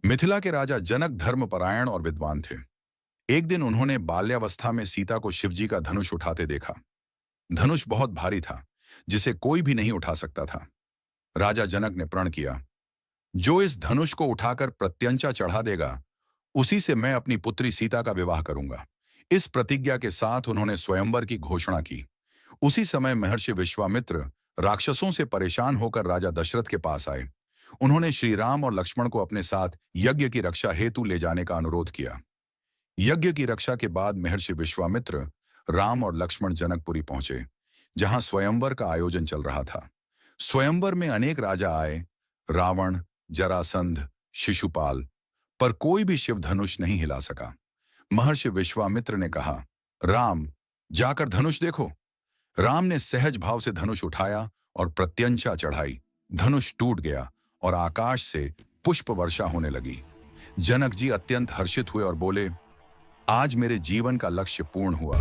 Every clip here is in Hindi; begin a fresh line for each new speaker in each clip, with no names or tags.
मिथिला के राजा जनक धर्मपरायण और विद्वान थे। एक दिन उन्होंने बाल्यावस्था में सीता को शिवजी का धनुष उठाते देखा। धनुष बहुत भारी था, जिसे कोई भी नहीं उठा सकता था। राजा जनक ने प्रण किया, जो इस धनुष को उठाकर प्रत्यंचा चढ़ा देगा, उसी से मैं अपनी पुत्री सीता का विवाह करूंगा। इस प्रतिज्ञा के साथ उन्होंने स्वयंवर की घोषणा की। उसी समय महर्षि विश्वामित्र राक्षसों से परेशान होकर राजा दशरथ के पास आए। उन्होंने श्री राम और लक्ष्मण को अपने साथ यज्ञ की रक्षा हेतु ले जाने का अनुरोध किया। यज्ञ की रक्षा के बाद महर्षि विश्वामित्र राम और लक्ष्मण जनकपुरी पहुंचे, जहां स्वयंवर का आयोजन चल रहा था। स्वयंवर में अनेक राजा आए, रावण, जरासंध, शिशुपाल, पर कोई भी शिव धनुष नहीं हिला सका। महर्षि विश्वामित्र ने कहा, राम, जाकर धनुष देखो। राम ने सहज भाव से धनुष उठाया और प्रत्यंचा चढ़ाई। धनुष टूट गया और आकाश से पुष्प वर्षा होने लगी। जनक जी अत्यंत हर्षित हुए और बोले, आज मेरे जीवन का लक्ष्य पूर्ण हुआ।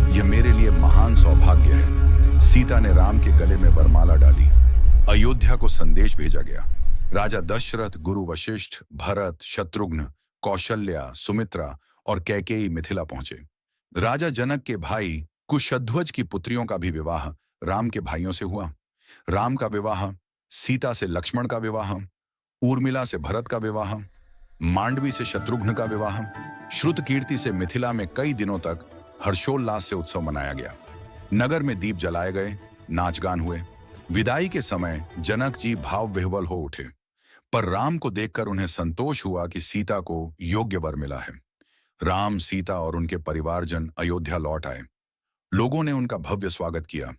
यह मेरे लिए महान सौभाग्य है। सीता ने राम के गले में वरमाला डाली। अयोध्या को संदेश भेजा गया। राजा दशरथ, गुरु वशिष्ठ, भरत, शत्रुघ्न, कौशल्या, सुमित्रा और कैकेयी मिथिला पहुंचे। राजा जनक के भाई कुशध्वज की पुत्रियों का भी विवाह राम के भाइयों से हुआ। राम का विवाह, सीता से लक्ष्मण का विवाह, उर्मिला से भरत का विवाह, मांडवी से शत्रुघ्न का विवाह, श्रुतकीर्ति से मिथिला में कई दिनों तक हर्षोल्लास से उत्सव मनाया गया। नगर में दीप जलाए गए, नाच गान हुए। विदाई के समय जनक जी भाव विह्वल हो उठे, पर राम को देखकर उन्हें संतोष हुआ कि सीता को योग्य वर मिला है। राम, सीता और उनके परिवारजन अयोध्या लौट आए। लोगों ने उनका भव्य स्वागत किया।